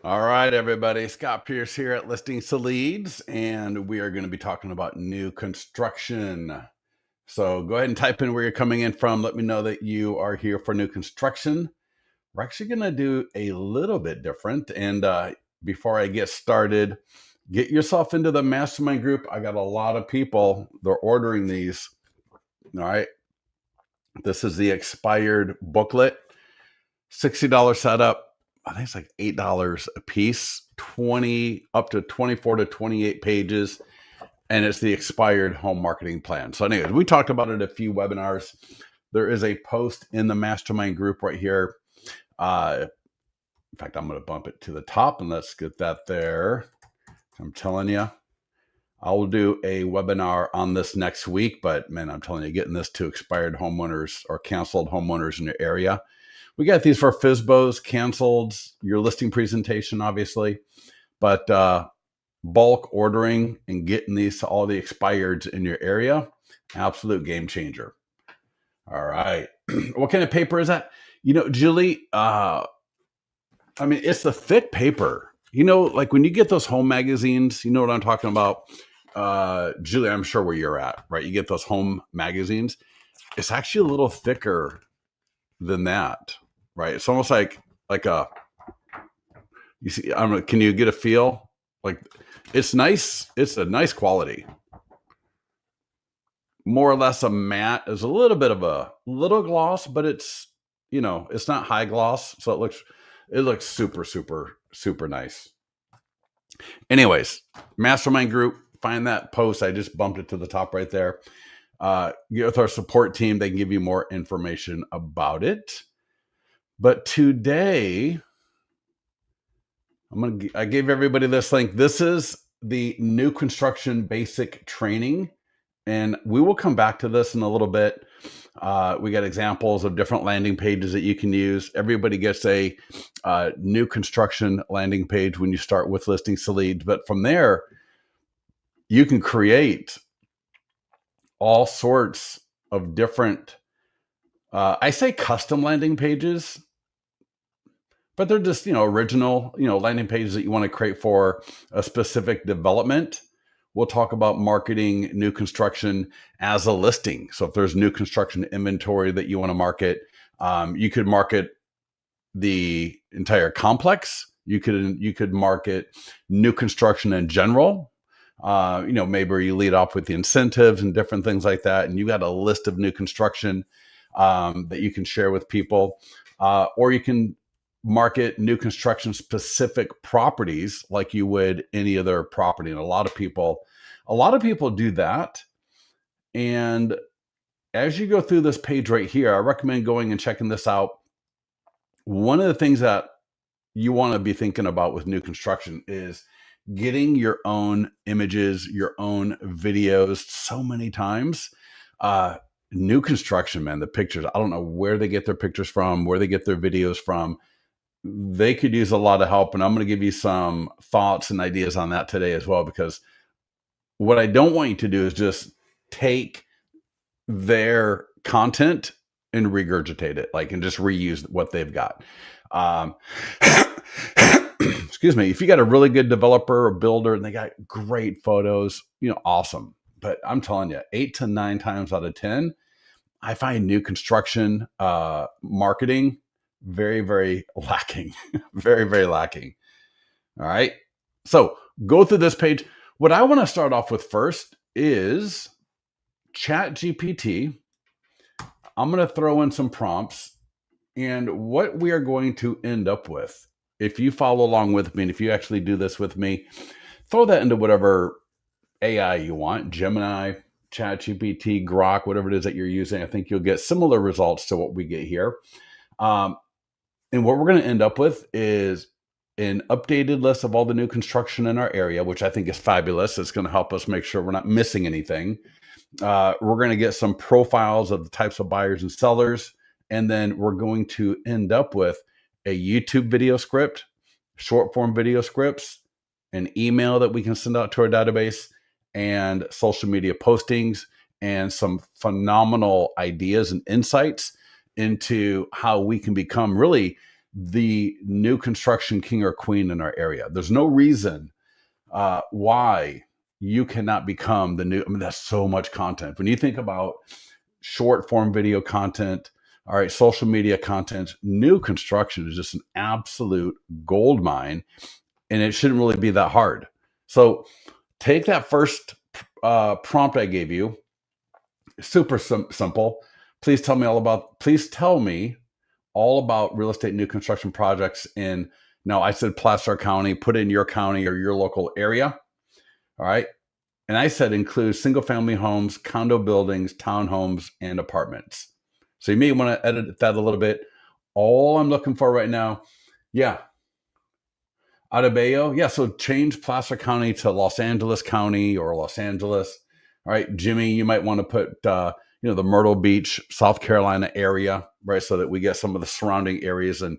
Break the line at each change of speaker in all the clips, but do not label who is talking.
All right, everybody. Scott Pierce here at Listings to Leads, and we are going to be talking about new construction. So go ahead and type in where you're coming in from. Let me know that you are here for new construction. We're actually going to do a little bit different. And before I get started, get yourself into the mastermind group. I got a lot of people, they're ordering these. All right. This is the expired booklet, $60 setup. I think it's like $8 a piece, 20 up to 24 to 28 pages, and it's the expired home marketing plan. So anyways, we talked about it a few webinars. There is a post in the mastermind group right here. In fact, I'm going to bump it to the top and let's get that there. I'm telling you, I will do a webinar on this next week, but man, I'm telling you, getting this to expired homeowners or canceled homeowners in your area. We got these for FSBOs, canceled, your listing presentation, obviously, but bulk ordering and getting these to all the expireds in your area, absolute game changer. All right. What kind of paper is that? Julie, it's the thick paper. Like when you get those home magazines, you know what I'm talking about? Julie, I'm sure where you're at, right? You get those home magazines. It's actually a little thicker than that, right? It's almost like a, you see, I don't know, can you get a feel? Like it's nice. It's a nice quality. More or less a matte. There's a little bit of a little gloss, but it's not high gloss. So it looks super, super, super nice. Anyways, mastermind group, find that post. I just bumped it to the top right there. Get with our support team. They can give you more information about it. But today, I gave everybody this link. This is the new construction basic training. And we will come back to this in a little bit. We got examples of different landing pages that you can use. Everybody gets a new construction landing page when you start with Listings to Leads. But from there, you can create all sorts of different, I say custom landing pages, but they're just, original, landing pages that you want to create for a specific development. We'll talk about marketing new construction as a listing. So if there's new construction inventory that you want to market, you could market the entire complex. You could market new construction in general. Maybe you lead off with the incentives and different things like that. And you got a list of new construction that you can share with people, or you can market new construction specific properties like you would any other property. And a lot of people do that. And as you go through this page right here, I recommend going and checking this out. One of the things that you want to be thinking about with new construction is getting your own images, your own videos. So many times, new construction, man, the pictures, I don't know where they get their pictures from, where they get their videos from. They could use a lot of help. And I'm going to give you some thoughts and ideas on that today as well, because what I don't want you to do is just take their content and regurgitate it, and just reuse what they've got. Excuse me. If you got a really good developer or builder and they got great photos, awesome. But I'm telling you, 8 to 9 times out of 10, I find new construction marketing very, very lacking. Very, very lacking. All right. So go through this page. What I want to start off with first is ChatGPT. I'm going to throw in some prompts, and what we are going to end up with, if you follow along with me, and if you actually do this with me, throw that into whatever AI you want, Gemini, ChatGPT, Grok, whatever it is that you're using. I think you'll get similar results to what we get here. And what we're going to end up with is an updated list of all the new construction in our area, which I think is fabulous. It's going to help us make sure we're not missing anything. We're going to get some profiles of the types of buyers and sellers. And then we're going to end up with a YouTube video script, short form video scripts, an email that we can send out to our database, and social media postings, and some phenomenal ideas and insights into how we can become really the new construction king or queen in our area. There's no reason why you cannot become the new. I mean, that's so much content. When you think about short form video content, all right, social media content, new construction is just an absolute gold mine, and it shouldn't really be that hard. So take that first prompt I gave you, super simple. Please tell me all about real estate new construction projects in, no, I said Placer County, put in your county or your local area. All right. And I said include single family homes, condo buildings, townhomes, and apartments. So you may want to edit that a little bit. All I'm looking for right now, yeah. Adebayo, yeah. So change Placer County to Los Angeles County or Los Angeles. All right, Jimmy, you might want to put the Myrtle Beach, South Carolina area, right, so that we get some of the surrounding areas and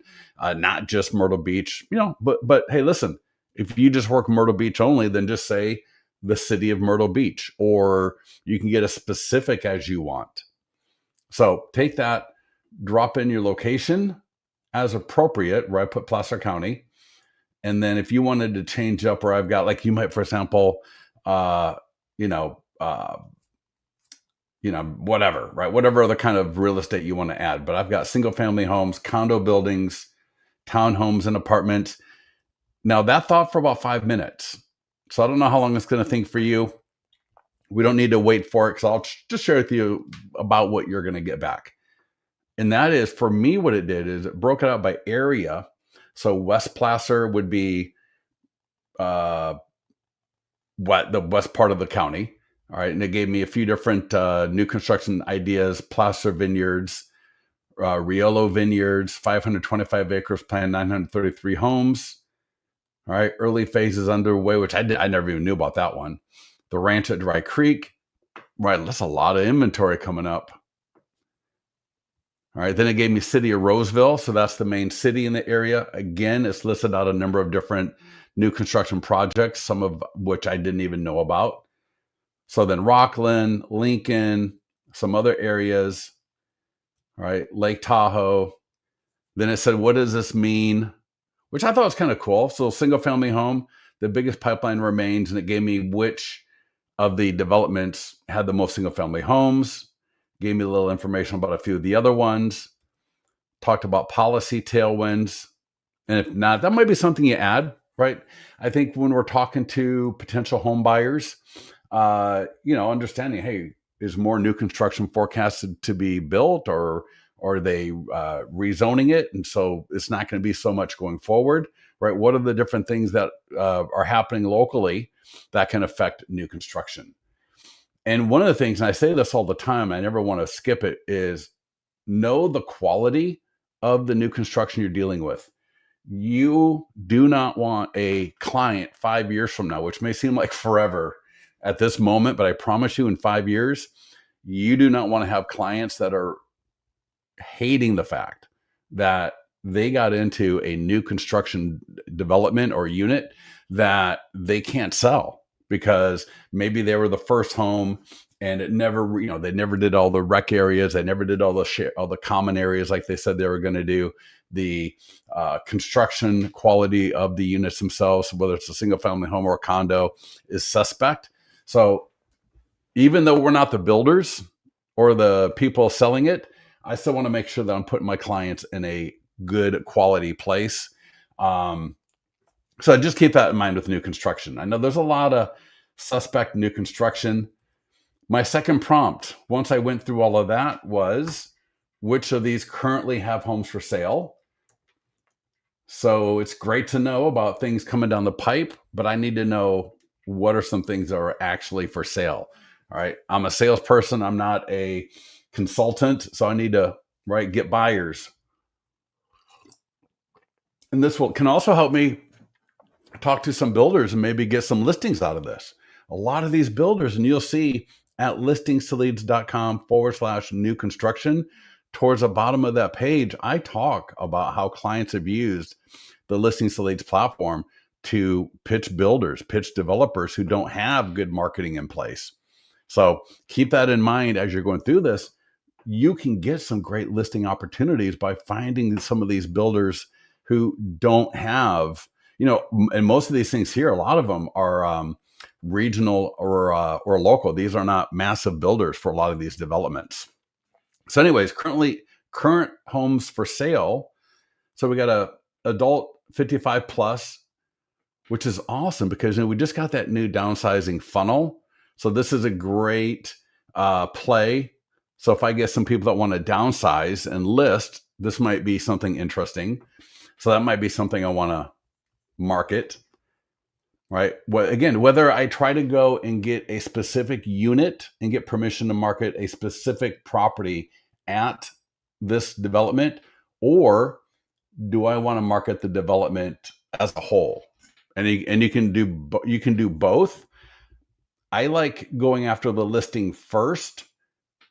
not just Myrtle Beach. But hey, listen, if you just work Myrtle Beach only, then just say the city of Myrtle Beach, or you can get as specific as you want. So take that, drop in your location as appropriate, where I put Placer County. And then if you wanted to change up where I've got, like you might, for example, whatever, right? Whatever other kind of real estate you want to add. But I've got single family homes, condo buildings, townhomes, and apartments. Now that thought for about 5 minutes. So I don't know how long it's going to think for you. We don't need to wait for it, because I'll just share with you about what you're going to get back. And that is, for me, what it did is it broke it out by area. So West Placer would be the west part of the county. All right. And it gave me a few different new construction ideas: Placer Vineyards, Riolo Vineyards, 525 acres, planned 933 homes. All right. Early phases underway, which I never even knew about that one. The Ranch at Dry Creek. Right. That's a lot of inventory coming up. All right. Then it gave me City of Roseville. So that's the main city in the area. Again, it's listed out a number of different new construction projects, some of which I didn't even know about. So then Rockland, Lincoln, some other areas, all right, Lake Tahoe. Then it said, what does this mean? Which I thought was kind of cool. So single family home, the biggest pipeline remains. And it gave me which of the developments had the most single family homes. Gave me a little information about a few of the other ones. Talked about policy tailwinds. And if not, that might be something you add, right? I think when we're talking to potential home buyers, understanding, hey, is more new construction forecasted to be built, or are they rezoning it? And so it's not going to be so much going forward, right? What are the different things that are happening locally that can affect new construction? And one of the things, and I say this all the time, I never want to skip it, is know the quality of the new construction you're dealing with. You do not want a client 5 years from now, which may seem like forever at this moment, but I promise you in 5 years, you do not want to have clients that are hating the fact that they got into a new construction development or unit that they can't sell, because maybe they were the first home and it never, they never did all the rec areas. They never did all the common areas like they said they were going to do. The construction quality of the units themselves, whether it's a single family home or a condo, is suspect. So even though we're not the builders or the people selling it, I still want to make sure that I'm putting my clients in a good quality place. So just keep that in mind with new construction. I know there's a lot of suspect new construction. My second prompt, once I went through all of that, was which of these currently have homes for sale? So it's great to know about things coming down the pipe, but I need to know what are some things that are actually for sale. All right. I'm a salesperson. I'm not a consultant. So I need to, get buyers. And this can also help me talk to some builders and maybe get some listings out of this. A lot of these builders, and you'll see at listingstoleads.com/new construction, towards the bottom of that page, I talk about how clients have used the Listings to Leads platform to pitch builders, pitch developers who don't have good marketing in place. So keep that in mind as you're going through this. You can get some great listing opportunities by finding some of these builders who don't have, and most of these things here, a lot of them are regional or local. These are not massive builders for a lot of these developments. So anyways, current homes for sale. So we got a adult 55 plus, which is awesome because we just got that new downsizing funnel. So this is a great play. So if I get some people that want to downsize and list, this might be something interesting. So that might be something I want to market, right? Well, again, whether I try to go and get a specific unit and get permission to market a specific property at this development, or do I want to market the development as a whole? And you can do both. I like going after the listing first,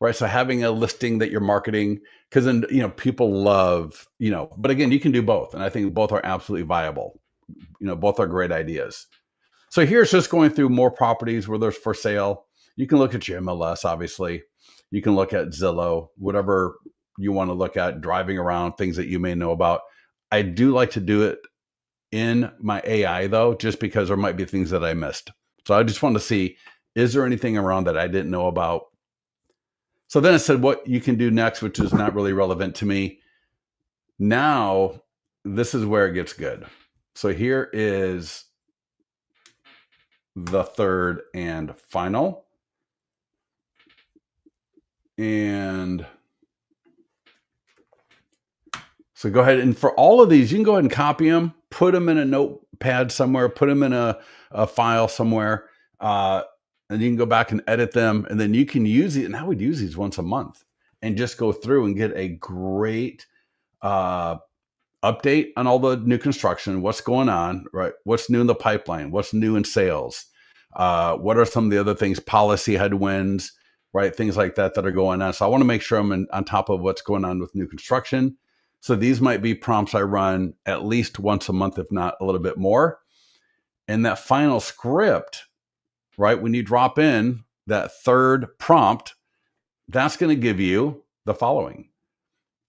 right? So having a listing that you're marketing, because then people love, but again, you can do both, and I think both are absolutely viable. Both are great ideas. So here's just going through more properties where there's for sale. You can look at your MLS, obviously. You can look at Zillow, whatever you want to look at, driving around, things that you may know about. I do like to do it in my AI though, just because there might be things that I missed. So I just want to see, is there anything around that I didn't know about? So then it said what you can do next, which is not really relevant to me. Now, this is where it gets good. So here is the third and final. And so go ahead, and for all of these, you can go ahead and copy them, put them in a notepad somewhere, put them in a file somewhere, and you can go back and edit them. And then you can use it. And I would use these once a month and just go through and get a great update on all the new construction, what's going on, right? What's new in the pipeline? What's new in sales? What are some of the other things, policy headwinds, right? Things like that are going on. So I want to make sure I'm on top of what's going on with new construction. So these might be prompts I run at least once a month, if not a little bit more. And that final script, right? When you drop in that third prompt, that's going to give you the following.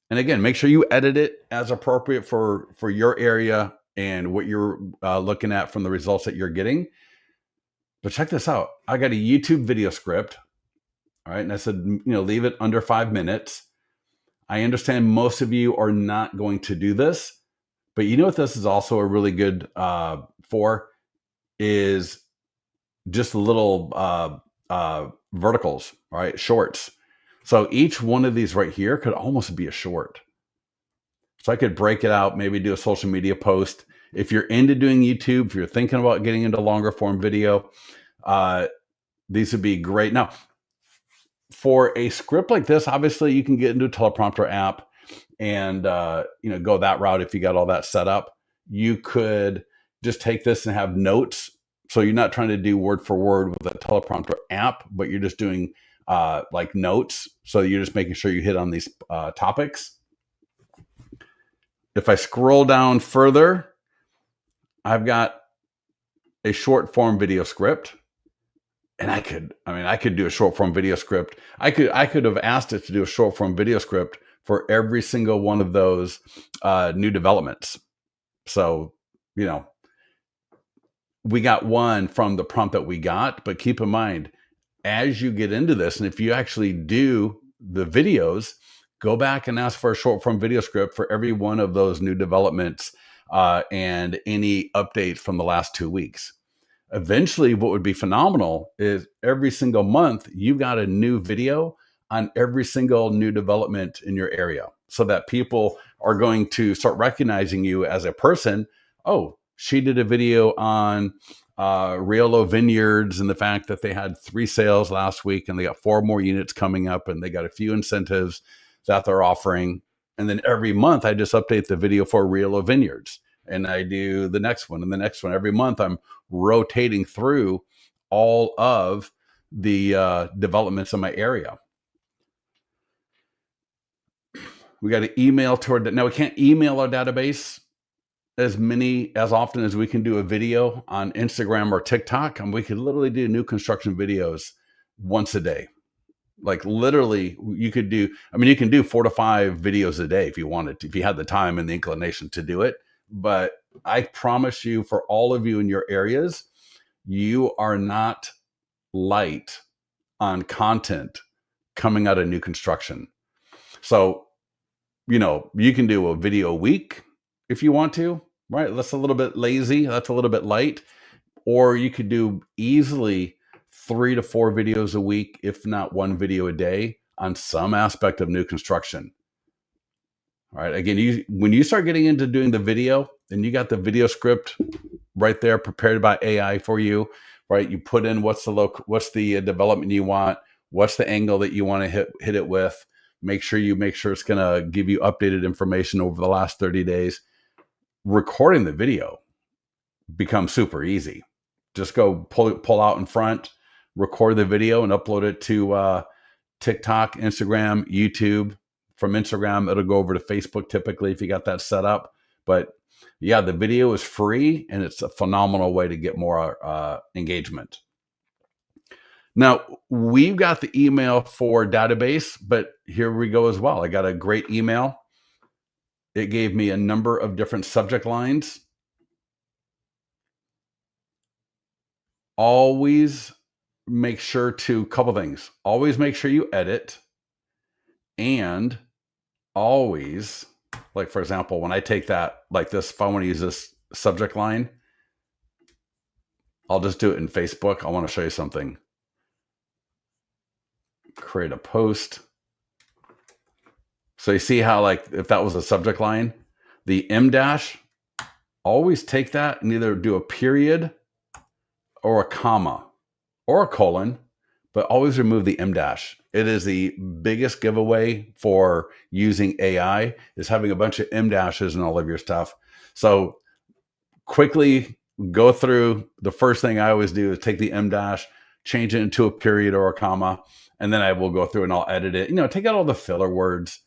And again, make sure you edit it as appropriate for your area and what you're looking at from the results that you're getting. But check this out. I got a YouTube video script. All right. And I said, leave it under 5 minutes. I understand most of you are not going to do this, but you know what this is also a really good for is just little verticals, right? Shorts. So each one of these right here could almost be a short. So I could break it out, maybe do a social media post. If you're into doing YouTube, if you're thinking about getting into longer form video, these would be great. Now, for a script like this, obviously you can get into a teleprompter app and go that route if you got all that set up. You could just take this and have notes. So you're not trying to do word for word with a teleprompter app, but you're just doing like notes. So you're just making sure you hit on these topics. If I scroll down further, I've got a short form video script. And I could do a short form video script. I could have asked it to do a short form video script for every single one of those new developments. So, we got one from the prompt that we got, but keep in mind, as you get into this, and if you actually do the videos, go back and ask for a short form video script for every one of those new developments and any updates from the last 2 weeks. Eventually, what would be phenomenal is every single month, you've got a new video on every single new development in your area so that people are going to start recognizing you as a person. Oh, she did a video on Riolo Vineyards and the fact that they had 3 sales last week and they got 4 more units coming up and they got a few incentives that they're offering. And then every month, I just update the video for Riolo Vineyards. And I do the next one and the next one. Every month, I'm rotating through all of the developments in my area. We got to email toward that. Now, we can't email our database as often as we can do a video on Instagram or TikTok. And we could literally do new construction videos once a day. Like literally, you can do 4 to 5 videos a day if you wanted to, if you had the time and the inclination to do it. but I promise you, for all of you in your areas, you are not light on content coming out of new construction. So, you can do a video a week if you want to, right? That's a little bit lazy. That's a little bit light. Or you could do easily 3 to 4 videos a week, if not one video a day on some aspect of new construction. All right. Again, when you start getting into doing the video, and you got the video script right there prepared by AI for you, right? You put in what's the development you want, what's the angle that you want to hit it with. Make sure it's going to give you updated information over the last 30 days. Recording the video becomes super easy. Just go pull out in front, record the video, and upload it to TikTok, Instagram, YouTube. From Instagram, it'll go over to Facebook typically if you got that set up. But yeah, the video is free, and it's a phenomenal way to get more engagement. Now, we've got the email for database, but here we go as well. I got a great email. It gave me a number of different subject lines. Always make sure couple things. Always make sure you edit, and always, like, for example, when I take that, like this, if I want to use this subject line, I'll just do it in Facebook. I want to show you something. Create a post. So you see how, like, if that was a subject line, the M dash, always take that and either do a period or a comma or a colon, but always remove the M dash. It is the biggest giveaway for using AI, is having a bunch of M dashes in all of your stuff. So quickly go through. The first thing I always do is take the M dash, change it into a period or a comma, and then I will go through and I'll edit it. Take out all the filler words,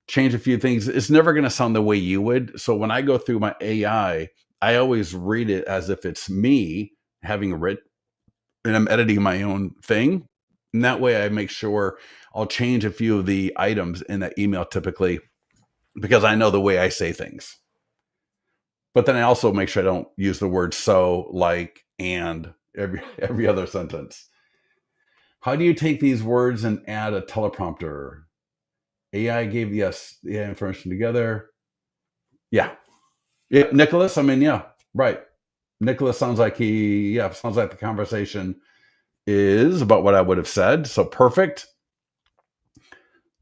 change a few things. It's never going to sound the way you would. So when I go through my AI, I always read it as if it's me having written, and I'm editing my own thing. And that way I make sure I'll change a few of the items in that email typically, because I know the way I say things. But then I also make sure I don't use the word so, like, and every other sentence. How do you take these words and add a teleprompter? AI gave the information together. Yeah. Nicholas, yeah, right. Nicholas sounds like the conversation is about what I would have said. So perfect.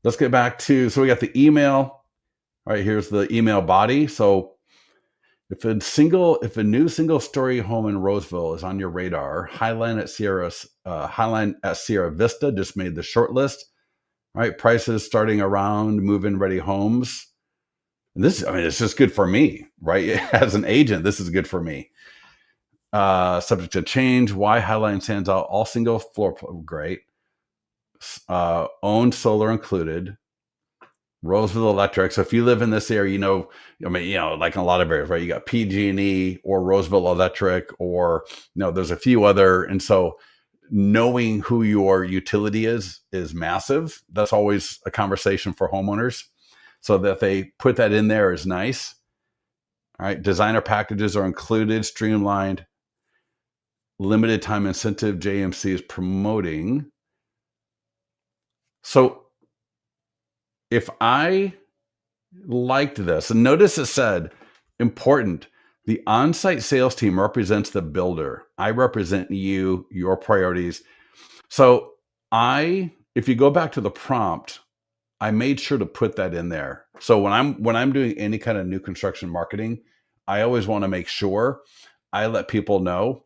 Let's get back to, so we got the email. All right, here's the email body. So if a new single story home in Roseville is on your radar, Highline at Sierra Vista just made the short list. All right, prices starting around move-in ready homes. And it's just good for me, right? As an agent, this is good for me. Subject to change. Why Highline stands out? All single floor, great. Owned, solar included. Roseville Electric. So if you live in this area, like in a lot of areas, right? You got PG&E or Roseville Electric, or there's a few other. And so knowing who your utility is massive. That's always a conversation for homeowners. So that they put that in there is nice. All right. Designer packages are included, streamlined, limited time incentive JMC is promoting. So if I liked this, and notice it said, important, the on-site sales team represents the builder. I represent you, your priorities. So if you go back to the prompt, I made sure to put that in there. So when I'm doing any kind of new construction marketing, I always want to make sure I let people know,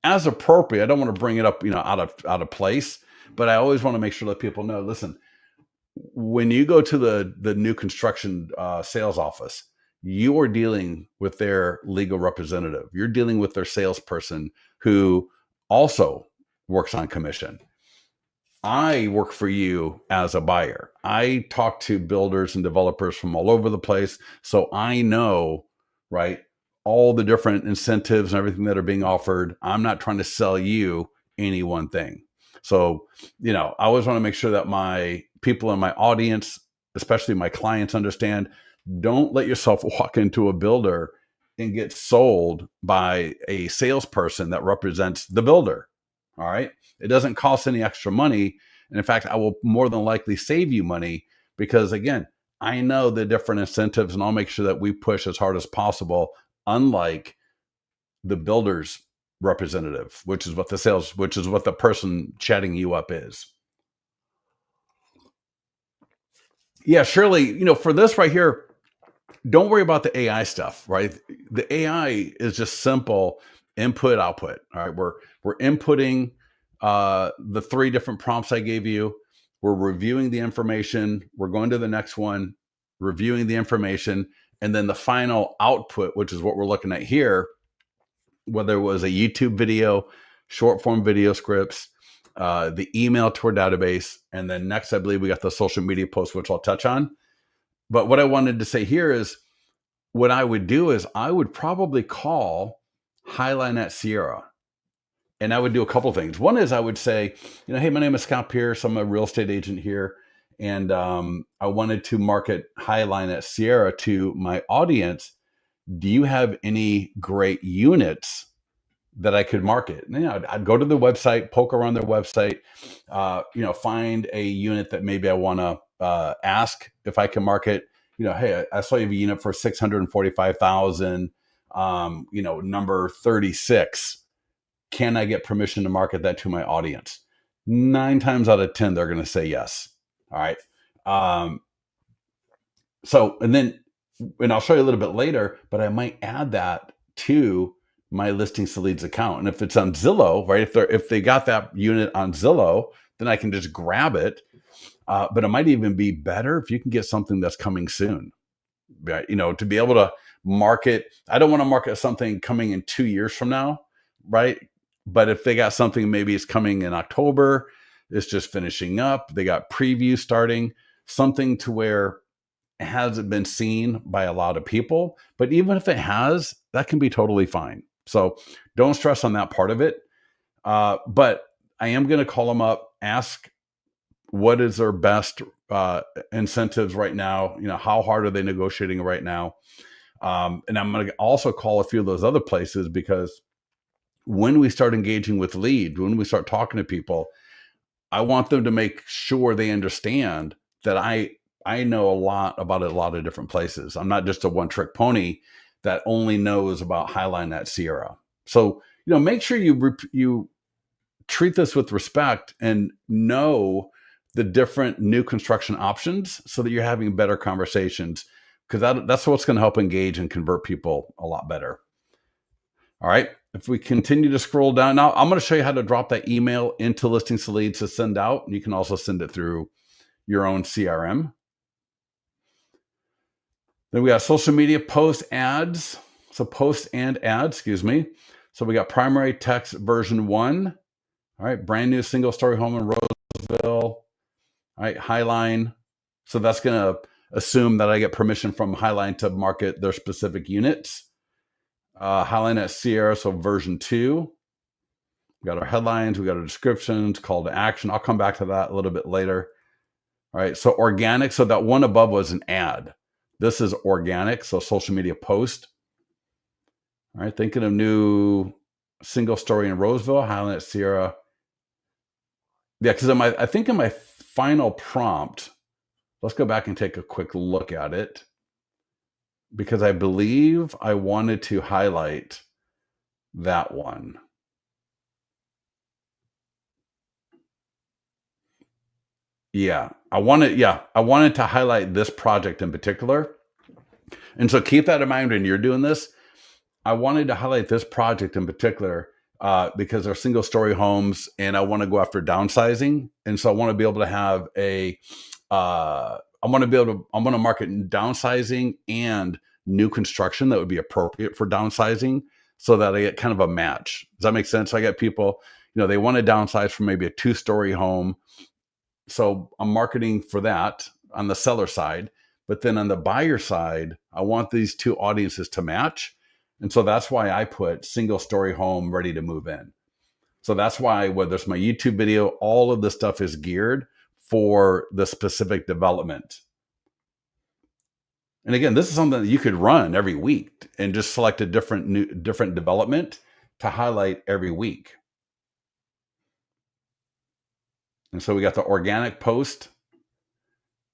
as appropriate. I don't want to bring it up, out of place, but I always want to make sure that people know, listen, when you go to the new construction sales office, you are dealing with their legal representative. You're dealing with their salesperson who also works on commission. I work for you as a buyer. I talk to builders and developers from all over the place. So I know, right, all the different incentives and everything that are being offered. I'm not trying to sell you any one thing. So, I always want to make sure that my people in my audience, especially my clients, understand Don't let yourself walk into a builder and get sold by a salesperson that represents the builder. All right. It doesn't cost any extra money. And in fact, I will more than likely save you money because, again, I know the different incentives and I'll make sure that we push as hard as possible, unlike the builder's representative, which is what the person chatting you up is. Yeah, surely, for this right here, don't worry about the AI stuff, right? The AI is just simple input output. All right, we're inputting the three different prompts I gave you. We're reviewing the information. We're going to the next one, reviewing the information, and then the final output, which is what we're looking at here, whether it was a YouTube video, short form video scripts, the email to our database, and then next, I believe we got the social media post, which I'll touch on. But what I wanted to say here is what I would do is I would probably call Highline at Sierra. And I would do a couple things. One is I would say, hey, my name is Scott Pierce. I'm a real estate agent here. And I wanted to market Highline at Sierra to my audience. Do you have any great units that I could market? And, I'd go to the website, poke around their website, find a unit that maybe I want to ask if I can market. Hey, I saw you have a unit for 645,000. Number 36. Can I get permission to market that to my audience? 9 times out of 10, they're going to say yes. All right. And I'll show you a little bit later, but I might add that to my listings to leads account. And if it's on Zillow, right? If they got that unit on Zillow, then I can just grab it. But it might even be better if you can get something that's coming soon, right? To be able to market. I don't want to market something coming in 2 years from now, right? But if they got something, maybe it's coming in October, it's just finishing up, they got preview starting, something to where it hasn't been seen by a lot of people. But even if it has, that can be totally fine. So don't stress on that part of it. But I am going to call them up, ask what is their best incentives right now. How hard are they negotiating right now? And I'm going to also call a few of those other places, because when we start engaging with leads, when we start talking to people, I want them to make sure they understand that I know a lot about a lot of different places. I'm not just a one-trick pony that only knows about Highline at Sierra. So, make sure you treat this with respect and know the different new construction options so that you're having better conversations, because that's what's going to help engage and convert people a lot better. All right. If we continue to scroll down, now I'm going to show you how to drop that email into Listings to Leads to send out. And you can also send it through your own CRM. Then we got social media post ads. So post and ads, excuse me. So we got primary text version 1. All right. Brand new single story home in Roseville. All right. Highline. So that's going to assume that I get permission from Highline to market their specific units. Highline at Sierra, so version 2. We got our headlines, we got our descriptions, call to action. I'll come back to that a little bit later. All right, so organic. So that one above was an ad. This is organic, so social media post. All right, thinking of new single story in Roseville, Highline at Sierra. Yeah, because I think in my final prompt, let's go back and take a quick look at it, because I believe I wanted to highlight that one. Yeah, I wanted to highlight this project in particular. And so keep that in mind when you're doing this. I wanted to highlight this project in particular because they're single story homes and I want to go after downsizing. And so I want to be able to have I want to market downsizing and new construction that would be appropriate for downsizing, so that I get kind of a match. Does that make sense? I get people, they want to downsize from maybe a 2-story home. So I'm marketing for that on the seller side. But then on the buyer side, I want these two audiences to match. And so that's why I put single story home ready to move in. So that's why, whether it's my YouTube video, all of this stuff is geared for the specific development. And again, this is something that you could run every week and just select a different development to highlight every week. And so we got the organic post.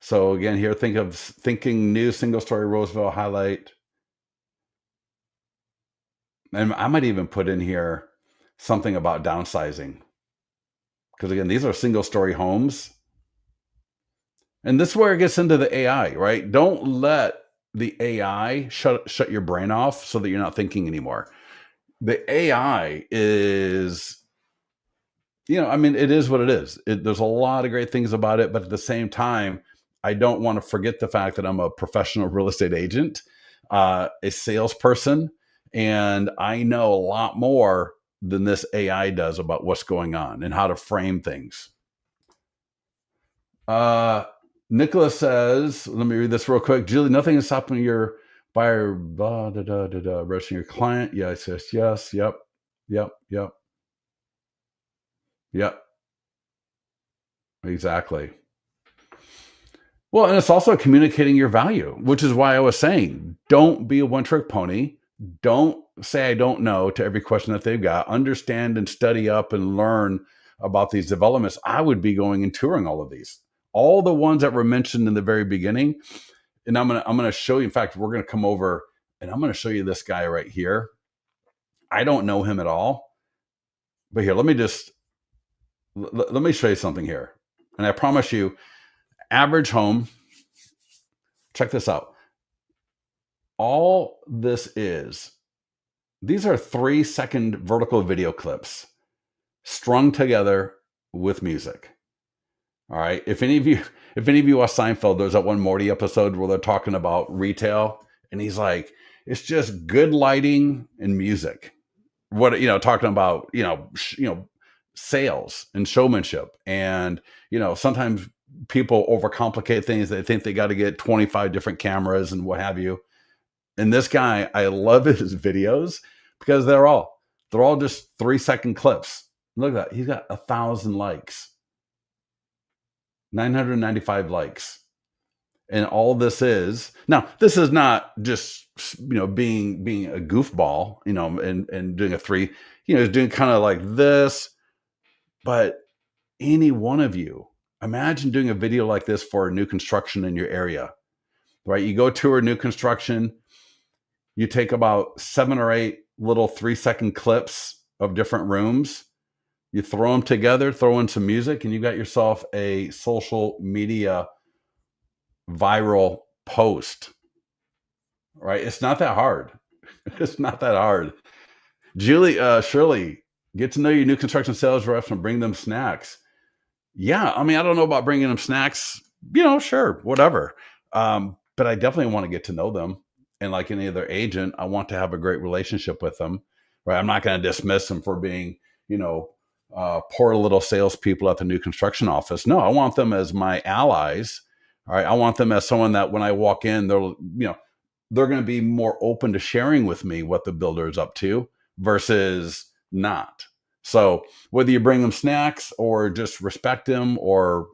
So again, here, think of thinking new single story Roseville highlight. And I might even put in here something about downsizing. Because again, these are single story homes. And this is where it gets into the AI, right? Don't let the AI shut your brain off so that you're not thinking anymore. The AI is, I mean, it is what it is. There's a lot of great things about it, but at the same time, I don't want to forget the fact that I'm a professional real estate agent, a salesperson, and I know a lot more than this AI does about what's going on and how to frame things. Nicholas says, let me read this real quick. Julie, nothing is stopping your buyer, registering your client. Yes, yes, yes. Yep, yep, yep, yep. Exactly. Well, and it's also communicating your value, which is why I was saying, don't be a one trick pony. Don't say I don't know to every question that they've got. Understand and study up and learn about these developments. I would be going and touring all of these, all the ones that were mentioned in the very beginning. And I'm gonna show you. In fact, we're gonna come over and I'm gonna show you this guy right here. I don't know him at all, but here, let me show you something here. And I promise you, average home. Check this out. All this is, these are 3-second vertical video clips strung together with music. All right. If any of you watch Seinfeld, there's that one Morty episode where they're talking about retail, and he's like, it's just good lighting and music. What, talking about, sales and showmanship. And, sometimes people overcomplicate things. They think they got to get 25 different cameras and what have you. And this guy, I love his videos because they're all just 3-second clips. Look at that. He's got 1,000 likes, 995 likes. And all this is now, this is not just, being a goofball, and doing a three, doing kind of like this. But any one of you, imagine doing a video like this for a new construction in your area, right? You go tour a new construction, you take about 7 or 8 little 3-second clips of different rooms. You throw them together, throw in some music, and you got yourself a social media viral post, right? It's not that hard. It's not that hard. Julie, Shirley, get to know your new construction sales reps and bring them snacks. Yeah, I mean, I don't know about bringing them snacks. Sure, whatever. But I definitely want to get to know them. And like any other agent, I want to have a great relationship with them. Right? I'm not going to dismiss them for being, poor little salespeople at the new construction office. No, I want them as my allies. All right, I want them as someone that when I walk in, they're going to be more open to sharing with me what the builder is up to versus not. So whether you bring them snacks or just respect them or,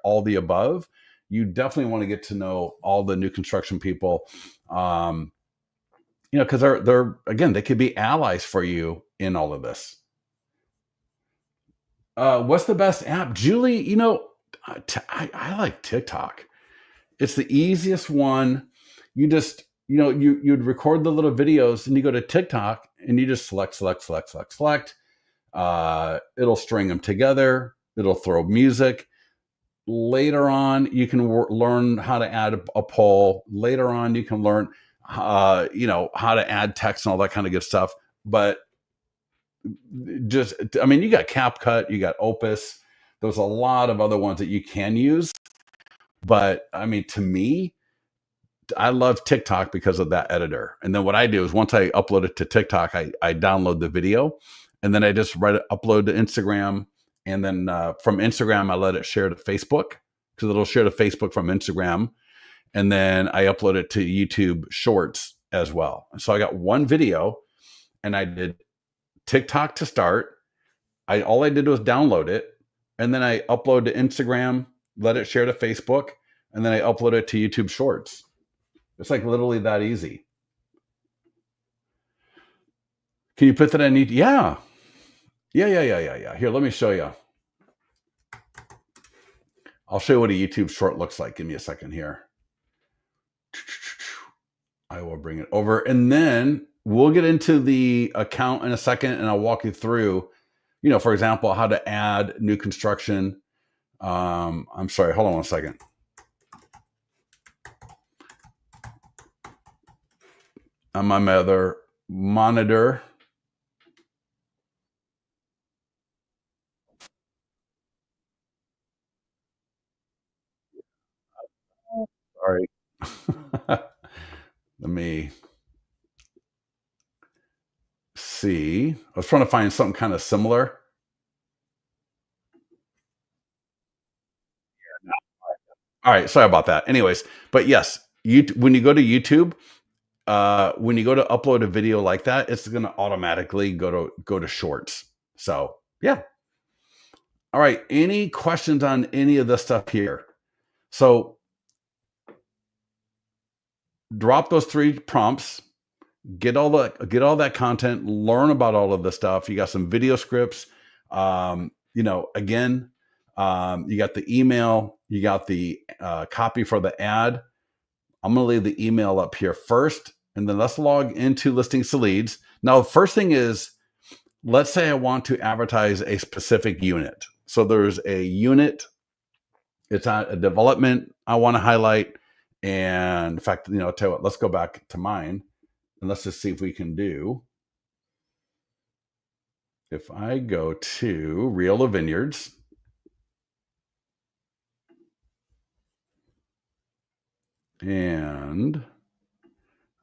all the above, you definitely want to get to know all the new construction people. Because they're again, they could be allies for you in all of this. What's the best app? Julie, I like TikTok. It's the easiest one. You just, you'd record the little videos and you go to TikTok and you just select. It'll string them together. It'll throw music. Later on, you can learn how to add a poll. Later on, you can learn, how to add text and all that kind of good stuff. But just, I mean, you got CapCut, you got Opus. There's a lot of other ones that you can use. But I mean, to me, I love TikTok because of that editor. And then what I do is once I upload it to TikTok, I download the video and then I just upload to Instagram. And then from Instagram, I let it share to Facebook because it'll share to Facebook from Instagram. And then I upload it to YouTube Shorts as well. So I got one video and I did TikTok to start. All I did was download it. And then I upload to Instagram, let it share to Facebook. And then I upload it to YouTube Shorts. It's like literally that easy. Can you put that in? Yeah. Yeah. Here, let me show you. I'll show you what a YouTube short looks like. Give me a second here. I will bring it over, and then we'll get into the account in a second, and I'll walk you through, for example, how to add new construction. I'm sorry, hold on one second. I'm on my other monitor. Sorry. Let me see. I was trying to find something kind of similar. All right, sorry about that. Anyways, but yes, when you go to YouTube, when you go to upload a video like that, it's going to automatically go to shorts. So yeah. All right. Any questions on any of this stuff here? So drop those 3 prompts, get all that content, learn about all of the stuff. You got some video scripts. Again, you got the email, you got the copy for the ad. I'm going to leave the email up here first, and then let's log into Listings to Leads. Now, the first thing is, let's say I want to advertise a specific unit. So there's a unit, it's not a development I want to highlight. And in fact, I'll tell you what, let's go back to mine and let's just see if we can do. If I go to Real of Vineyards, and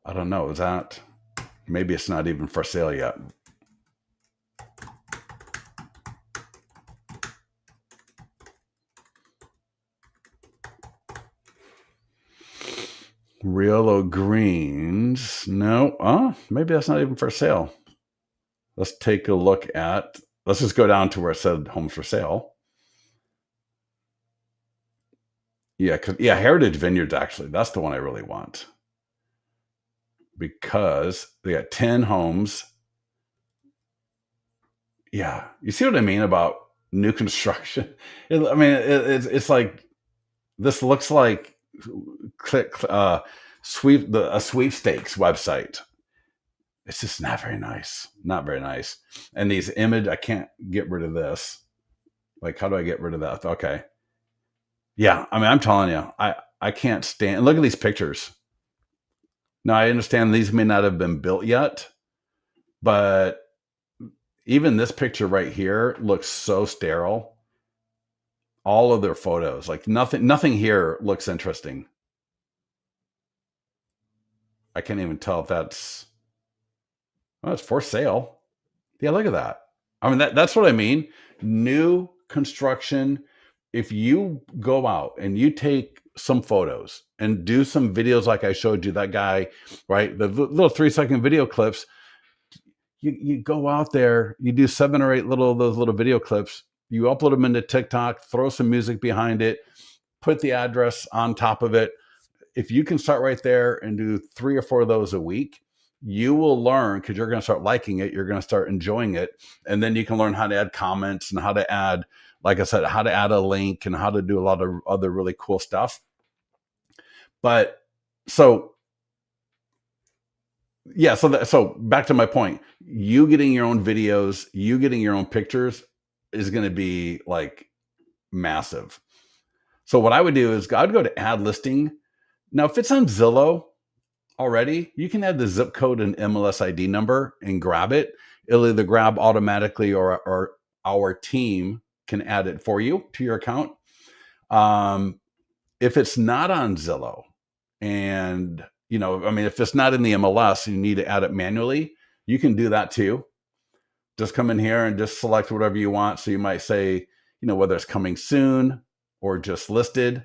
I don't know, is that, maybe it's not even for sale yet. Real O'Greens. No, maybe that's not even for sale. Let's take a look at, let's just go down to where it said homes for sale. Yeah, Heritage Vineyards, actually, that's the one I really want. Because they got 10 homes. Yeah, you see what I mean about new construction? It's like, this looks like a sweepstakes website. It's just not very nice. Not very nice. And these image, I can't get rid of this. Like, how do I get rid of that? Okay. Yeah, I'm telling you, I can't stand. Look at these pictures. Now, I understand these may not have been built yet, but even this picture right here looks so sterile. All of their photos, like nothing here looks interesting. I can't even tell if that's, well, it's for sale. Yeah, look at that. That's what I mean. New construction. If you go out and you take some photos and do some videos like I showed you, that guy, right? The little 3-second video clips, you go out there, you do 7 or 8 those little video clips, you upload them into TikTok, throw some music behind it, put the address on top of it. If you can start right there and do 3 or 4 of those a week, you will learn, because you're going to start liking it, you're going to start enjoying it, and then you can learn how to add comments and how to add, like I said, how to add a link and how to do a lot of other really cool stuff. But so yeah, so back to my point, you getting your own videos, you getting your own pictures is going to be like massive. So what I would do is I'd go to add listing. Now, if it's on Zillow already, you can add the zip code and MLS ID number and grab it. It'll either grab automatically or our team can add it for you to your account. If it's not on Zillow, and if it's not in the MLS, you need to add it manually, you can do that too. Just come in here and just select whatever you want. So you might say, whether it's coming soon or just listed.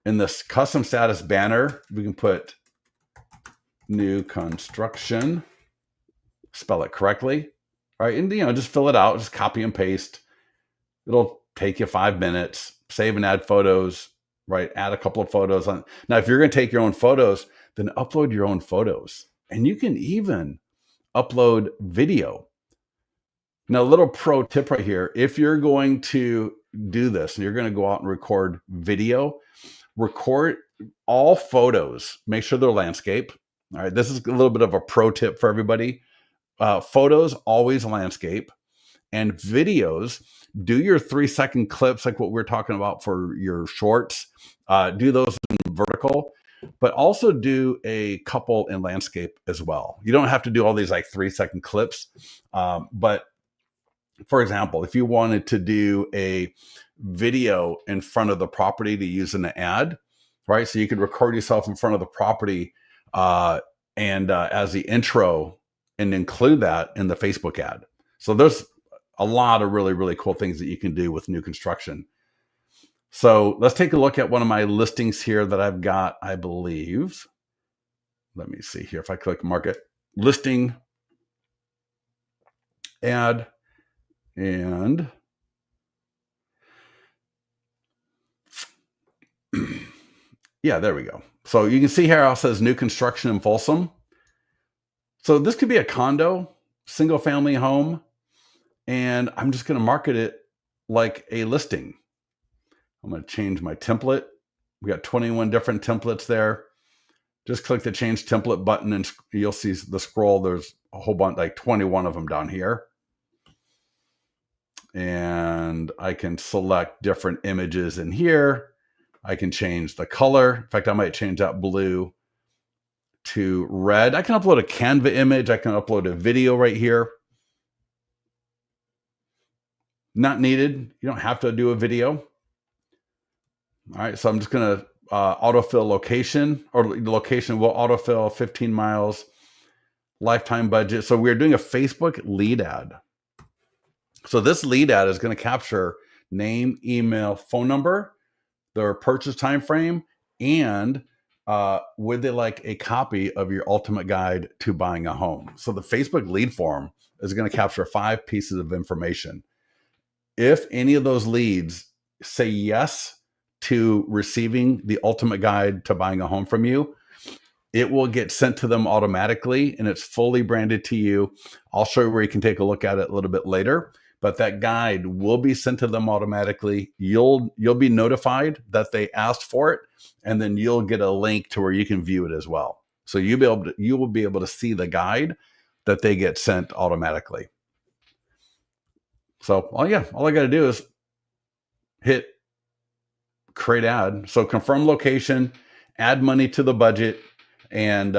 In this custom status banner, we can put new construction, spell it correctly. All right. And, just fill it out, just copy and paste. It'll take you 5 minutes, save and add photos. right? Add a couple of photos on. Now, if you're going to take your own photos, then upload your own photos. And you can even upload video. Now, a little pro tip right here. If you're going to do this and you're going to go out and record video, record all photos. Make sure they're landscape. All right. This is a little bit of a pro tip for everybody. Photos, always landscape. And videos, do your 3-second clips like what we're talking about for your shorts. Do those in vertical, but also do a couple in landscape as well. You don't have to do all these like 3-second clips. But for example, if you wanted to do a video in front of the property to use in an ad, right? So you could record yourself in front of the property and as the intro and include that in the Facebook ad. So there's a lot of really, really cool things that you can do with new construction. So let's take a look at one of my listings here that I've got, I believe. Let me see here. If I click market, listing, ad, and yeah, there we go. So you can see here it says new construction in Folsom. So this could be a condo, single family home, and I'm just going to market it like a listing. I'm going to change my template. We got 21 different templates there. Just click the change template button and you'll see the scroll. There's a whole bunch, like 21 of them down here. And I can select different images in here. I can change the color. In fact, I might change that blue to red. I can upload a Canva image. I can upload a video right here. Not needed. You don't have to do a video. All right, so I'm just going to autofill location, or the location will autofill 15 miles, lifetime budget. So we're doing a Facebook lead ad. So this lead ad is going to capture name, email, phone number, their purchase time frame, and would they like a copy of your ultimate guide to buying a home? So the Facebook lead form is going to capture 5 pieces of information. If any of those leads say yes to receiving the ultimate guide to buying a home from you, it will get sent to them automatically and it's fully branded to you. I'll show you where you can take a look at it a little bit later, but that guide will be sent to them automatically. You'll be notified that they asked for it, and then you'll get a link to where you can view it as well. So you will be able to see the guide that they get sent automatically. So all I got to do is hit create ad. So confirm location, add money to the budget, and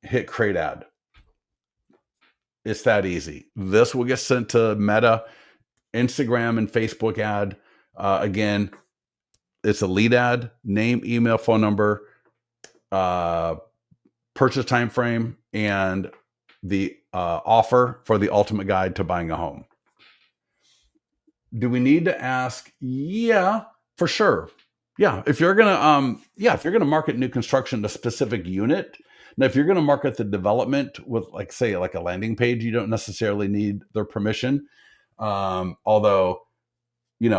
hit create ad. It's that easy. This will get sent to Meta, Instagram, and Facebook ad. Again, it's a lead ad, name, email, phone number, purchase time frame, and the offer for the ultimate guide to buying a home. Do we need to ask? Yeah, for sure. Yeah, if you're gonna market new construction to specific unit. Now, if you're gonna market the development with, like, say, like a landing page, you don't necessarily need their permission. Although, you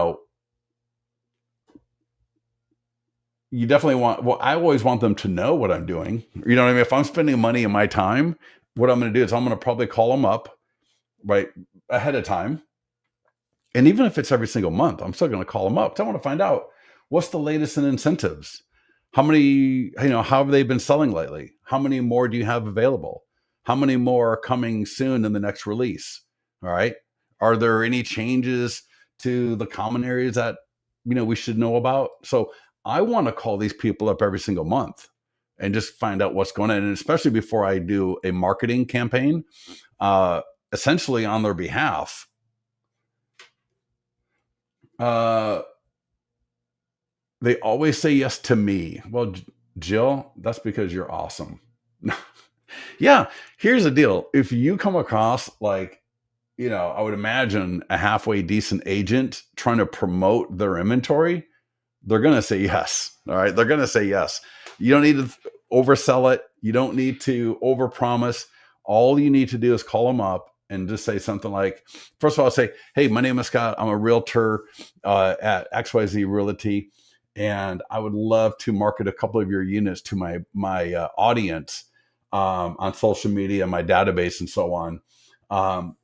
definitely want. Well, I always want them to know what I'm doing. You know what I mean? If I'm spending money in my time, what I'm going to do is I'm going to probably call them up right ahead of time. And even if it's every single month, I'm still going to call them up. I want to find out what's the latest in incentives. How many, how have they been selling lately? How many more do you have available? How many more are coming soon in the next release? All right. Are there any changes to the common areas that, we should know about? So I want to call these people up every single month and just find out what's going on. And especially before I do a marketing campaign, essentially on their behalf. They always say yes to me. Well, Jill, that's because you're awesome. Yeah, here's the deal. If you come across like, I would imagine a halfway decent agent trying to promote their inventory, they're going to say yes. All right. They're going to say yes. You don't need to oversell it. You don't need to overpromise. All you need to do is call them up and just say something like, first of all, say, hey, my name is Scott. I'm a realtor at XYZ Realty. and I would love to market a couple of your units to my audience on social media, my database, and so on. Um,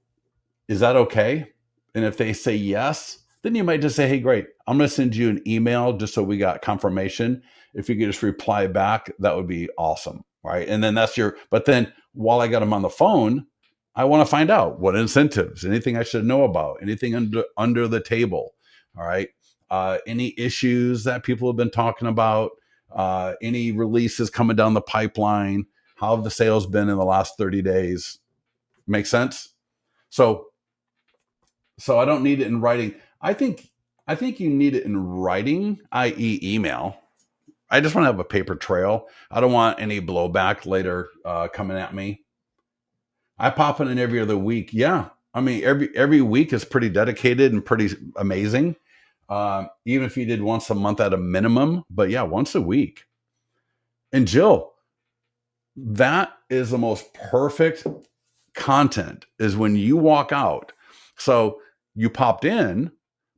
is that okay? And if they say yes, then you might just say, hey, great, I'm going to send you an email just so we got confirmation. If you could just reply back, that would be awesome. Right. And then but then while I got them on the phone, I want to find out what incentives, anything I should know about, anything under the table. All right. Any issues that people have been talking about, any releases coming down the pipeline, how have the sales been in the last 30 days? Make sense? So I don't need it in writing. I think you need it in writing, i.e., email. I just want to have a paper trail. I don't want any blowback later coming at me. I pop in every other week. Yeah, I mean every week is pretty dedicated and pretty amazing. Even if you did once a month at a minimum, but yeah, once a week. And Jill, that is the most perfect content is when you walk out. So you popped in,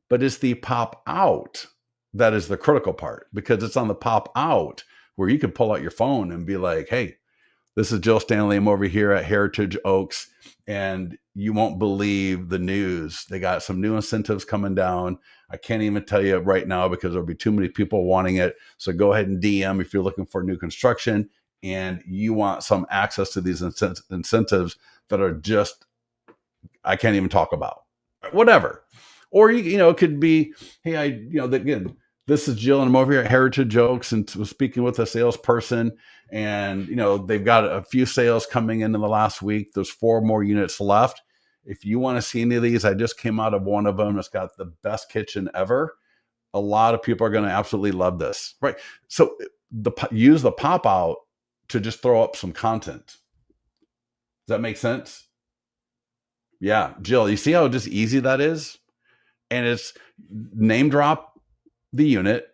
but it's the pop out that is the critical part, because it's on the pop out where you could pull out your phone and be like, hey, this is Jill Stanley. I'm over here at Heritage Oaks, and you won't believe the news. They got some new incentives coming down. I can't even tell you right now because there'll be too many people wanting it. So go ahead and DM if you're looking for new construction and you want some access to these incentives that are just, I can't even talk about. Whatever. Or it could be, hey, again, this is Jill, and I'm over here at Heritage Oaks and was speaking with a salesperson, and they've got a few sales coming in the last week. There's 4 more units left. If you want to see any of these, I just came out of one of them. It's got the best kitchen ever. A lot of people are going to absolutely love this, right? So use the pop out to just throw up some content. Does that make sense? Yeah, Jill, you see how just easy that is? And it's name drop the unit.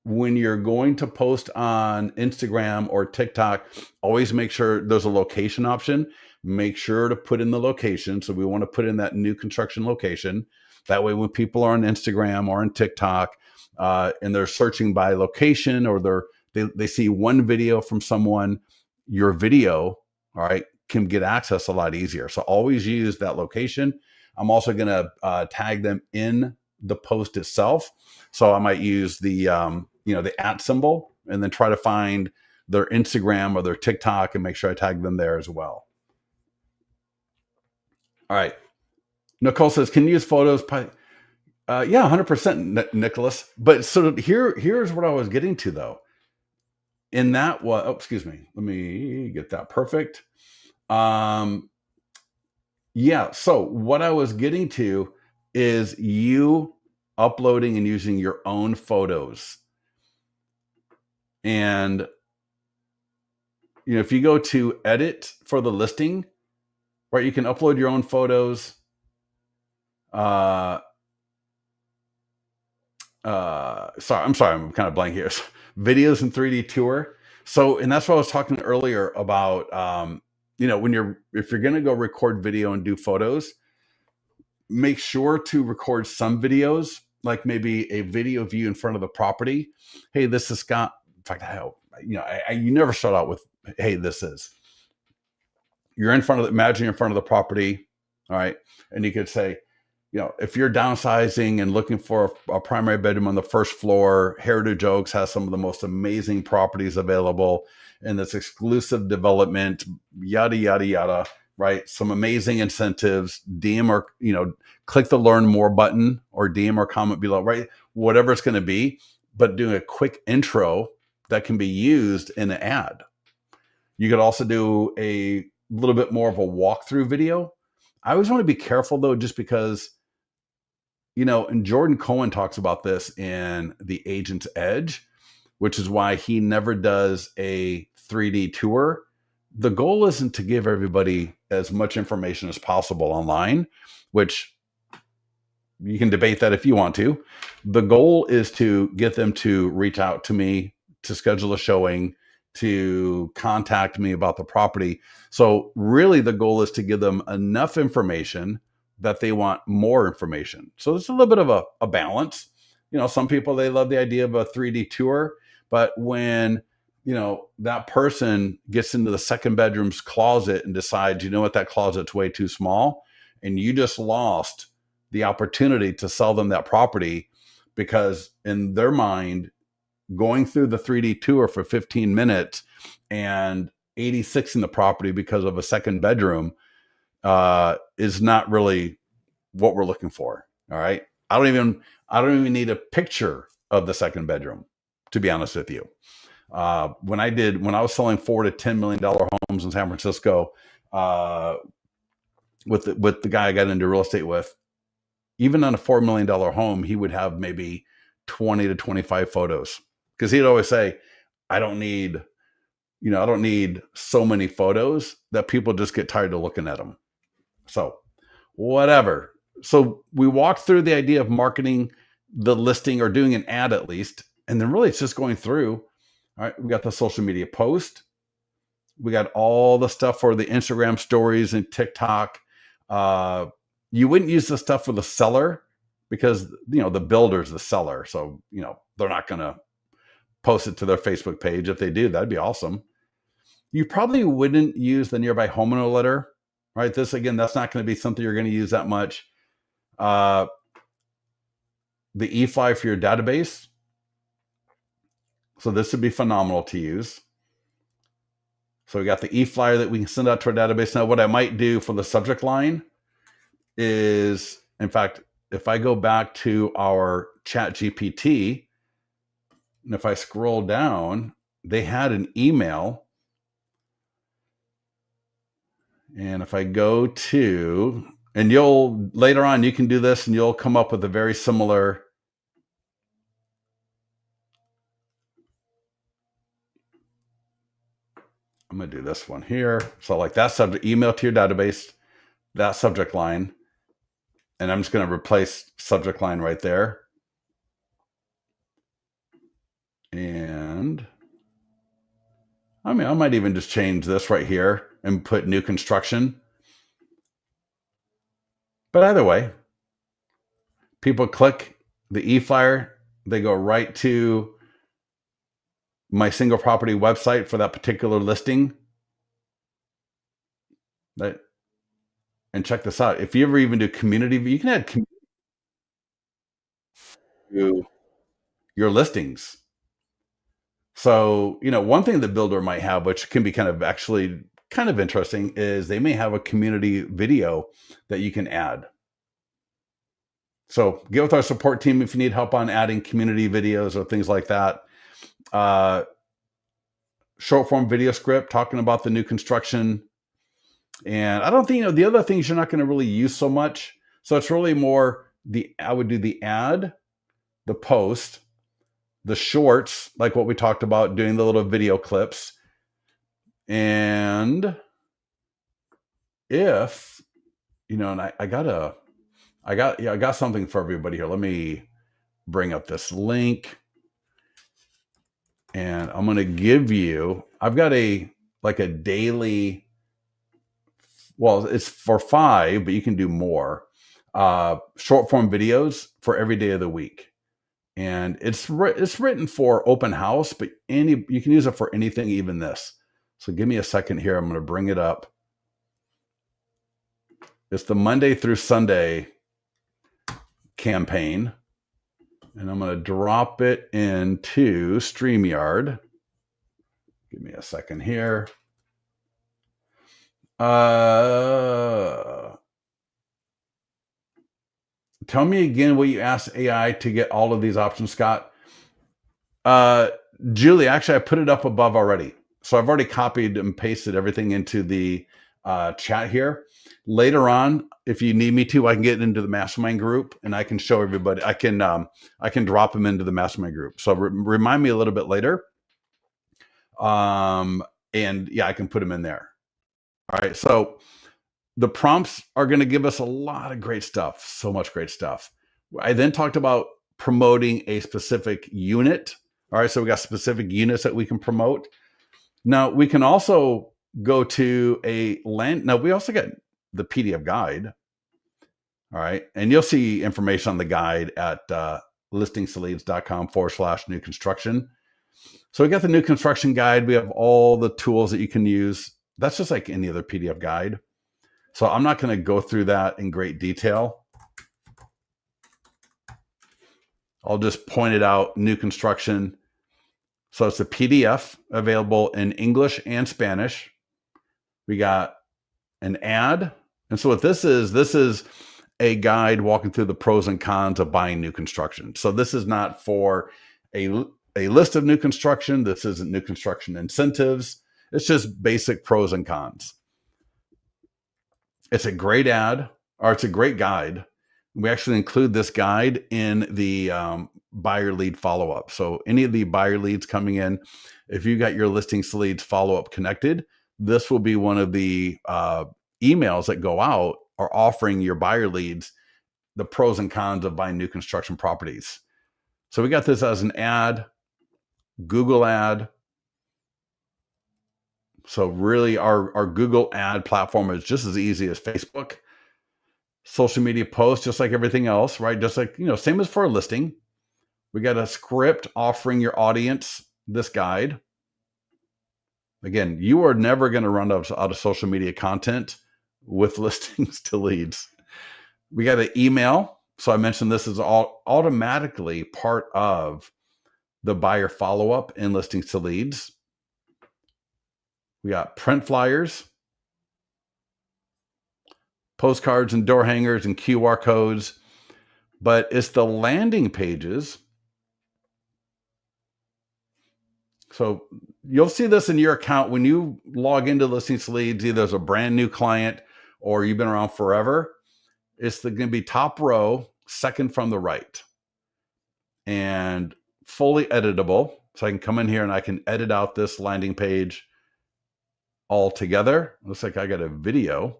When you're going to post on Instagram or TikTok, always make sure there's a location option. Make sure to put in the location. So we want to put in that new construction location. That way, when people are on Instagram or on TikTok and they're searching by location, or they see one video from someone, your video, all right, can get access a lot easier. So always use that location. I'm also going to tag them in the post itself. So I might use the @ symbol and then try to find their Instagram or their TikTok and make sure I tag them there as well. All right. Nicole says, can you use photos? Yeah, 100%, Nicholas. But so here's what I was getting to though. In that, excuse me. Let me get that perfect. Yeah. So what I was getting to is you uploading and using your own photos. And if you go to edit for the listing, right, you can upload your own photos. Sorry, I'm kind of blank here. Videos in 3D tour. So, and that's what I was talking earlier about. If you're going to go record video and do photos, make sure to record some videos, like maybe a video of you in front of the property. Hey, this is Scott. In fact, you never start out with, hey, this is. You're imagine you're in front of the property, all right? And you could say, if you're downsizing and looking for a primary bedroom on the first floor, Heritage Oaks has some of the most amazing properties available in this exclusive development, yada, yada, yada, right? Some amazing incentives. DM or, click the learn more button or DM or comment below, right? Whatever it's going to be, but doing a quick intro that can be used in an ad. You could also do a little bit more of a walkthrough video. I always want to be careful though, just because, and Jordan Cohen talks about this in The Agent's Edge, which is why he never does a 3D tour. The goal isn't to give everybody as much information as possible online, which you can debate that if you want to. The goal is to get them to reach out to me, to schedule a showing, to contact me about the property. So really the goal is to give them enough information that they want more information. So it's a little bit of a balance. some people, they love the idea of a 3D tour, but when that person gets into the second bedroom's closet and decides, what, that closet's way too small, and you just lost the opportunity to sell them that property, because in their mind, going through the 3D tour for 15 minutes and 86 in the property because of a second bedroom is not really what we're looking for. All right. I don't even need a picture of the second bedroom, to be honest with you. When I was selling $4 to $10 million homes in San Francisco, with the guy I got into real estate with, even on a $4 million home, he would have maybe 20 to 25 photos, because he'd always say, I don't need so many photos that people just get tired of looking at them. So whatever. So we walked through the idea of marketing the listing, or doing an ad at least. And then really it's just going through. All right, we got the social media post. We got all the stuff for the Instagram stories and TikTok. You wouldn't use the stuff for the seller, because, the builder's the seller. So, they're not going to post it to their Facebook page. If they do, that'd be awesome. You probably wouldn't use the nearby homeowner letter, right? This, again, that's not going to be something you're going to use that much. The e-fly for your database. So this would be phenomenal to use. So we got the e-flyer that we can send out to our database. Now, what I might do for the subject line is, in fact, if I go back to our Chat GPT, and if I scroll down, they had an email. And if I go to, and later on, you can do this and you'll come up with a very similar. I'm going to do this one here. So like that subject, email to your database, that subject line. And I'm just going to replace subject line right there. And I might even just change this right here and put new construction. But either way, people click the e-flyer, they go right to my single property website for that particular listing. Right? And check this out. If you ever even do community, you can add community to your listings. So, one thing the builder might have, which can be kind of interesting, is they may have a community video that you can add. So get with our support team if you need help on adding community videos or things like that. Short form video script talking about the new construction. And I don't think, the other things you're not going to really use so much. So it's really more I would do the ad, the post, the shorts, like what we talked about, doing the little video clips. And if, and I got something for everybody here. Let me bring up this link. And I'm going to give you, I've got a daily, well, it's for 5, but you can do more, short form videos for every day of the week. And it's written for open house, but you can use it for anything, even this. So give me a second here. I'm going to bring it up. It's the Monday through Sunday campaign. And I'm going to drop it into StreamYard. Give me a second here. Tell me again what you asked AI to get all of these options, Scott. Julie, actually, I put it up above already. So I've already copied and pasted everything into the chat here. Later on, if you need me to, I can get into the mastermind group and I can show everybody. I can drop them into the mastermind group. So remind me a little bit later. And yeah, I can put them in there. All right. So the prompts are going to give us a lot of great stuff. So much great stuff. I then talked about promoting a specific unit. All right. So we got specific units that we can promote. Now we can also go to a land. Now we also get the PDF guide. All right. And you'll see information on the guide at listingsleads.com/new construction. So we got the new construction guide. We have all the tools that you can use. That's just like any other PDF guide. So I'm not going to go through that in great detail. I'll just point it out, new construction. So it's a PDF available in English and Spanish. We got an ad. And so what this is a guide walking through the pros and cons of buying new construction. So this is not for a list of new construction. This isn't new construction incentives. It's just basic pros and cons. It's a great ad, or it's a great guide. We actually include this guide in the buyer lead follow-up. So any of the buyer leads coming in, if you got your listings leads follow-up connected, this will be one of the emails that go out are offering your buyer leads the pros and cons of buying new construction properties. So we got this as an ad, Google ad. So really our Google ad platform is just as easy as Facebook. Social media posts, just like everything else, right? Just like, same as for a listing. We got a script offering your audience this guide. Again, you are never going to run out of social media content with listings to leads. We got an email. So I mentioned this is all automatically part of the buyer follow-up in listings to leads. We got print flyers, postcards and door hangers and QR codes, but it's the landing pages. So you'll see this in your account when you log into listings to leads, either as a brand new client or you've been around forever. It's going to be top row, second from the right, and fully editable. So I can come in here and I can edit out this landing page all together. Looks like I got a video.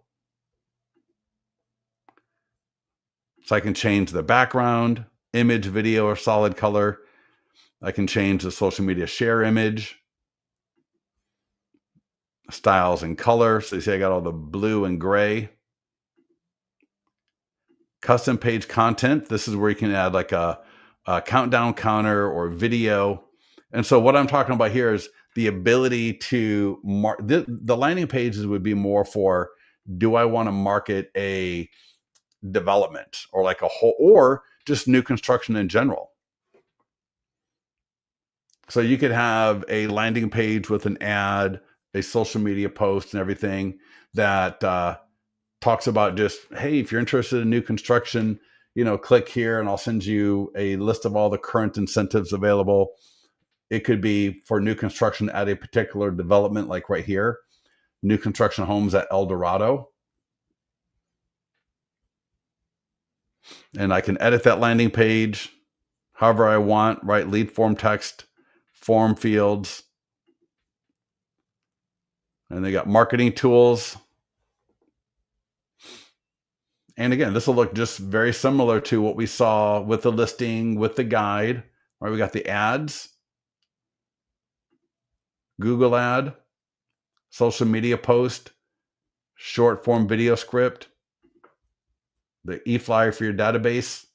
So I can change the background, image, video, or solid color. I can change the social media share image, styles and color. So you see I got all the blue and gray. Custom page content. This is where you can add like a countdown counter or video. And so what I'm talking about here is the ability to the landing pages would be more for, do I want to market a development or like a whole, or just new construction in general? So you could have a landing page with an ad, a social media post and everything that talks about just, hey, if you're interested in new construction, click here and I'll send you a list of all the current incentives available. It could be for new construction at a particular development, like right here, new construction homes at El Dorado. And I can edit that landing page however I want, right? Lead form text, form fields. And they got marketing tools. And again, this will look just very similar to what we saw with the listing, with the guide, right? We got the ads, Google ad, social media post, short form video script, the e-flyer for your database,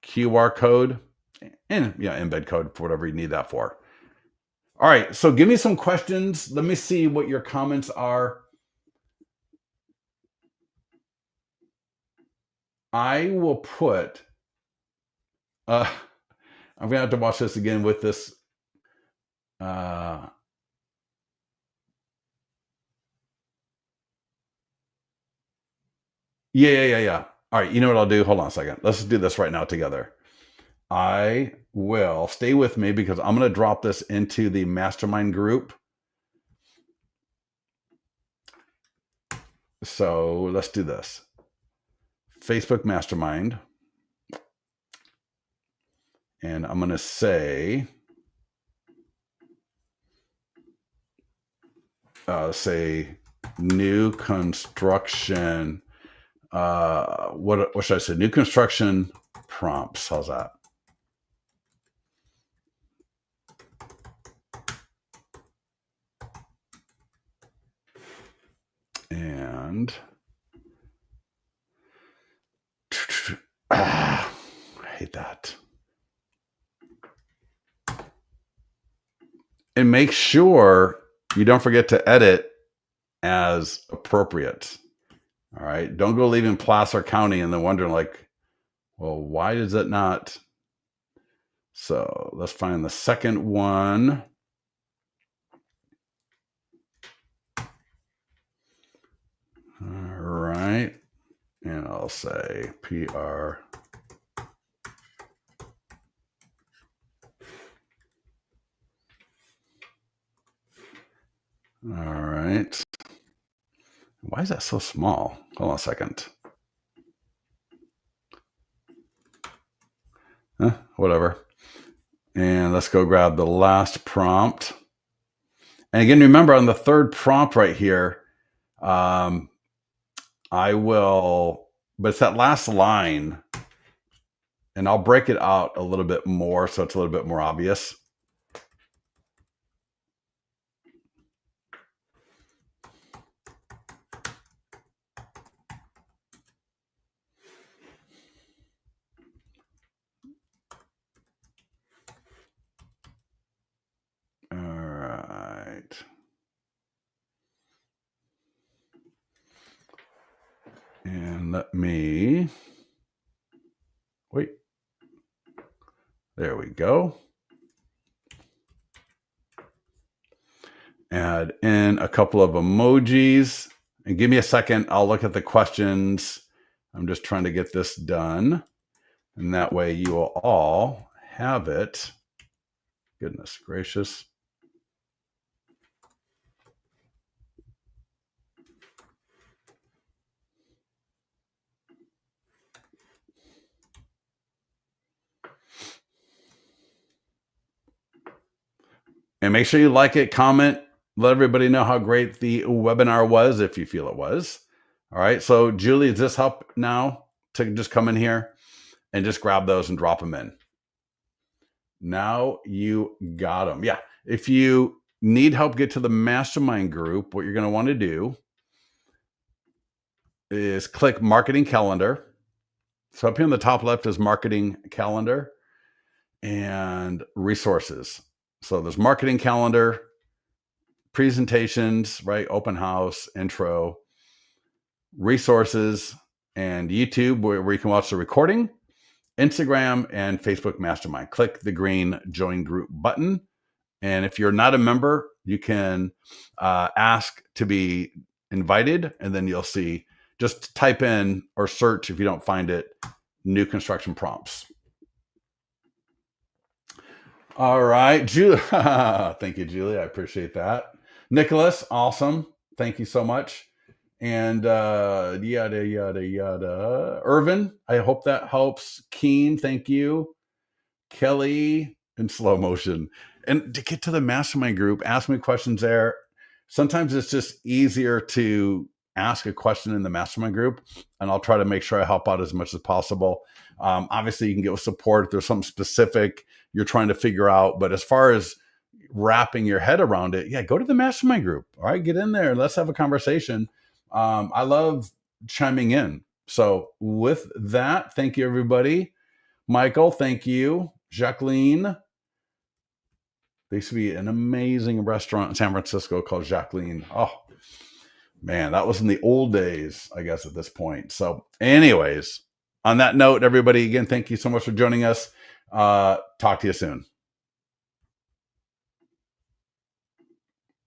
QR code, and embed code for whatever you need that for. All right, so give me some questions. Let me see what your comments are. I will put, I'm gonna have to watch this again with this. Yeah. All right, you know what I'll do? Hold on a second. Let's do this right now together. I will stay with me because I'm going to drop this into the mastermind group. So let's do this. Facebook mastermind. And I'm going to say new construction. What should I say? New construction prompts. How's that? And And make sure you don't forget to edit as appropriate. All right. Don't go leaving Placer County and then wondering like, well, why is it not? So let's find the second one. All right. And I'll say PR. All right. Why is that so small? Hold on a second. Whatever. And let's go grab the last prompt. And again, remember on the third prompt right here, I will, but it's that last line, and I'll break it out a little bit more so it's a little bit more obvious. All right. And let me, wait. There we go. Add in a couple of emojis. And give me a second. I'll look at the questions. I'm just trying to get this done. And that way you will all have it. Goodness gracious. And make sure you like it, comment, let everybody know how great the webinar was if you feel it was. All right. So Julie, does this help now to just come in here and just grab those and drop them in? Now you got them. Yeah. If you need help get to the mastermind group, what you're going to want to do is click marketing calendar. So up here on the top left is marketing calendar and resources. So there's marketing calendar, presentations, right? Open house, intro, resources, and YouTube where you can watch the recording, Instagram, and Facebook Mastermind. Click the green join group button. And if you're not a member, you can ask to be invited, and then you'll see, just type in or search if you don't find it, new construction prompts. All right, Julie. Thank you, Julie. I appreciate that. Nicholas, awesome. Thank you so much. And yada, yada, yada. Irvin, I hope that helps. Keen, thank you. Kelly, in slow motion. And to get to the mastermind group, ask me questions there. Sometimes it's just easier to ask a question in the mastermind group, and I'll try to make sure I help out as much as possible. Obviously, you can get with support if there's something specific you're trying to figure out. But as far as wrapping your head around it, yeah, go to the mastermind group. All right, get in there and let's have a conversation. I love chiming in. So with that, thank you, everybody. Michael, thank you. Jacqueline. There used to be an amazing restaurant in San Francisco called Jacqueline. Oh, man, that was in the old days, I guess, at this point. So anyways, on that note, everybody, again, thank you so much for joining us. Talk to you soon.